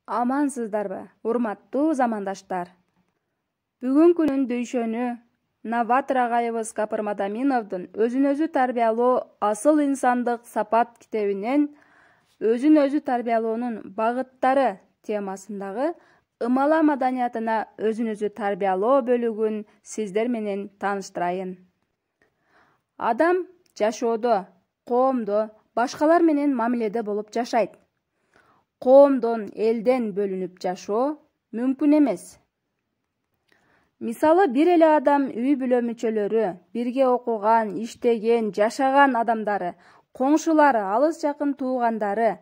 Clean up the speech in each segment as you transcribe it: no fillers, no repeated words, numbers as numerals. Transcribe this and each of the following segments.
Амансыздарбы, урматтуу замандаштар. Бүгүнкүнүн дөйшөнү Наватыр агайыбыз Капыр Мадаминовдун өзүн өзү тарбиялоо асыл инсандык сапат китебинен өзүн өзү тарбиялоонун багыттары темасындагы ымала маданиятына өзүн өзү тарбиялоо бөлүгүн сиздер менен тааныштырайын. Адам жашоодо, коомдо башкалар менен мамиледе болуп жашайт. Коомдон, элден бөлүнүп жашоо мүмкүн эмес. Мисалы, бир эле адам үй бүлө мүчөлөрү, бирге окуган, иштеген, жашаган адамдары, коңшулары, алыс жакын туугандары,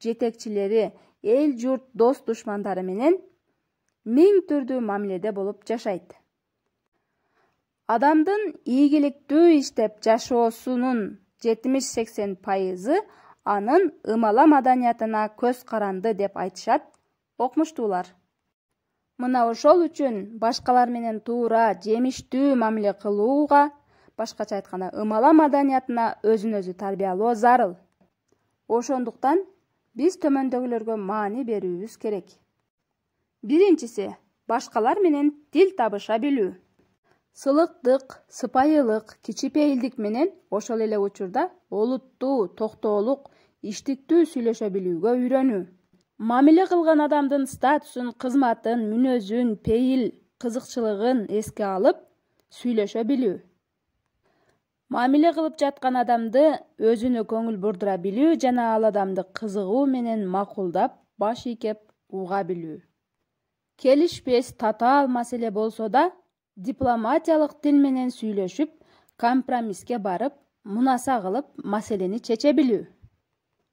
жетекчилери, эл журт, дос душмандары менен миң түрдүү мамиледе болуп жашайт. Адамдын ийгиликтүү иштеп жашоосунун 70-80% анын ымала маданиятына көз каранды деп айтышат окумуштуулар. Мына ошол үчүн башкалар менен туура, жемиштүү мамиле кылууга, башкача айтканда, ымала маданиятына өзүн өзү тарбиялоо зарыл. Ошондуктан биз төмөндөгүлөргө маани берүүбүз керек. Биринчиси, башкалар менен тил табыша билүү. Сылыктык, сыпайылык, кичипейилдик менен ошол эле учурда олуттуу, токтоолук, иштиктүү сүйлөшө билүүгө үйрөнүү. Мамиле кылган адамдын статусун, кызматын, мүнөзүн, пейил, кызыкчылыгын эске алып, сүйлөшө билүү. Мамиле кылып жаткан адамды өзүнө көңүл бурдура билүү жана ал адамды кызыгуу менен макулдап, баш ийкеп уга билүү. Келишпес, татаал маселе болсо да, дипломатиялык тил менен сүйлөшүп, компромисске барып, мунаса кылып, маселени чече билүү.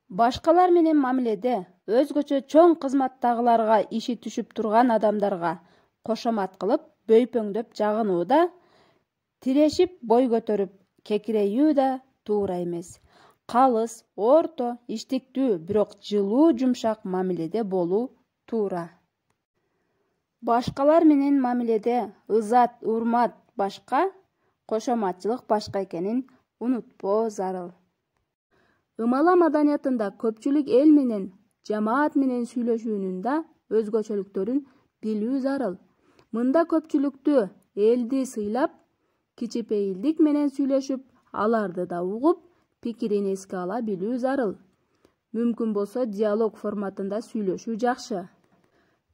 Башкалар менен мамиледе өзгөчө чоң кызматтагыларга иши түшүп турган адамдарга кошомат кылып, бөйпөңдөп жагынуу да, тирешип бой көтөрүп кекирейүү да туура эмес. Калыс, орто, иштиктүү, бирок жылуу, жумшак мамиледе болуу туура. Башкалар менен мамиледе ызат, урмат башка, кошоматчылык башка экенин унутпоо зарыл. Ымала маданиятында көпчүлүк эл менен, жамаат менен сүйлөшүүнүн да өзгөчөлүктөрүн билүү зарыл. Мында көпчүлүктү, элди сыйлап, кичипейилдик менен сүйлөшүп, аларды да угуп, пикирин эске ала билүү зарыл. Мүмкүн болсо диалог форматында сүйлөшүү жакшы.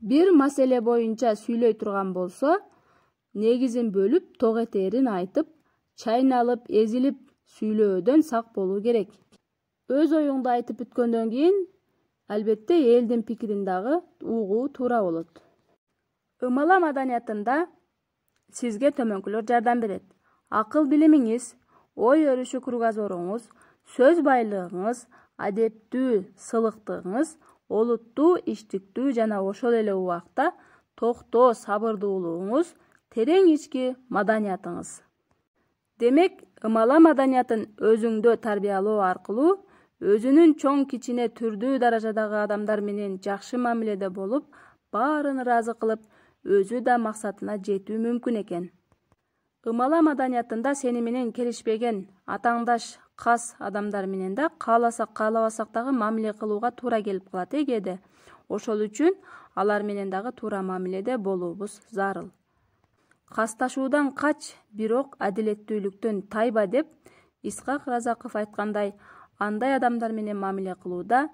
Бир маселе боюнча сүйлөй турган болсо, негизин бөлүп, ток этерин айтып, чайналып, эзилип сүйлөөдөн сак болуу керек. Өз оюңду айтып бүткөндөн кийин, албетте элдин пикирин дагы угуу туура болот. Ымала маданиятында сизге төмөнкүлөр жардам берет. Акыл билимиңиз, ой өрүшүү кругозоруңуз, сөз байлыгыңыз, адептүү сылыктыгыңыз, олуттуу, иштиктүү жана ошол эле убакта токтоо, сабырдуулугуңуз, терең ички маданиятыңыз. Демек, ымала маданиятын өзүңдө тарбиялоо аркылуу өзүнүн чоң кичине түрдүү даражадагы адамдар менен жакшы мамиледе болуп, баарын ыраазы кылып, өзү да максатына жетүү мүмкүн экен. Ымала маданиятында сени менен келишпеген, атаңдаш, кас адамдар менен да кааласак, каалабасак дагы мамиле кылууга туура келип калат кээде. Ошол үчүн алар менен дагы туура мамиледе болуубуз зарыл. Касташуудан кач, бирок адилеттүүлүктөн тайба деп Исхак Разаков айткандай, андай адамдар менен мамиле кылууда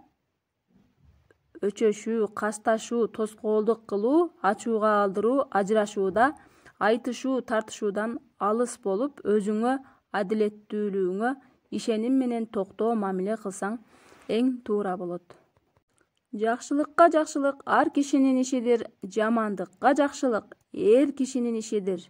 өчөшүү, касташуу, тоскоолдук кылуу, ачууга алдыруу, ажырашууда, айтышуу, тартышуудан алыс болуп, өзүңө, адилеттүүлүгүңө ишеним менен токтоо мамиле кылсаң эң туура болот. Жакшылыкка жакшылык ар кишинин ишидир, жамандыкка жакшылык эр кишинин ишидир.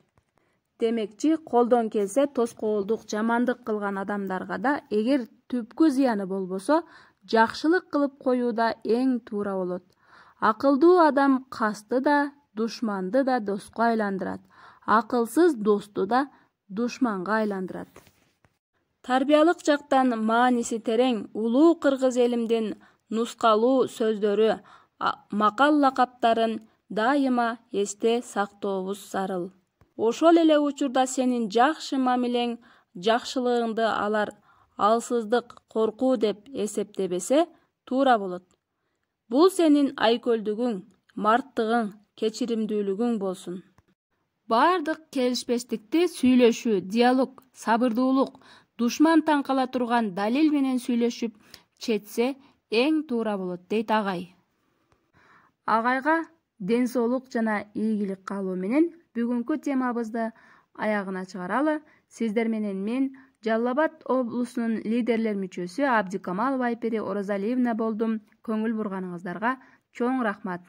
Демекчи, колдон келсе тоскоолдук, жамандык кылган адамдарга да эгер түпкү зыяны болбосо, жакшылык кылып коюуда эң туура болот. Акылдуу адам касты да, душманды да доско айландырат. Акылсыз досту да душманга айландырат. Тарбиялык жактан мааниси терең улуу кыргыз элимдин нускалуу сөздөрү, макал лакаптарын дайыма эсте сактообуз зарыл. Ошол эле учурда сенин жакшы мамилең, жакшылыгыңды алар алсыздык, коркуу деп эсептебесе туура болот. Бул сенин айкөлдүгүң, марттыгың, кечиримдүүлүгүң болсун. Бардык келишпештикти сүйлөшүү, диалог, сабырдуулук, душман таң кала турган далил менен сүйлөшүп четсе эң туура болот, дейт агай. Агайга ден соолук жана ийгилик каалоо менен бүгүнкү темабызды аягына чыгаралы. Сиздер менен мен Жалал Абад облусунун лидерлер мүчөсү Абдикамалова Айпери Оразалиевна болдум. Көңүл бурганыңыздарга чоң рахмат.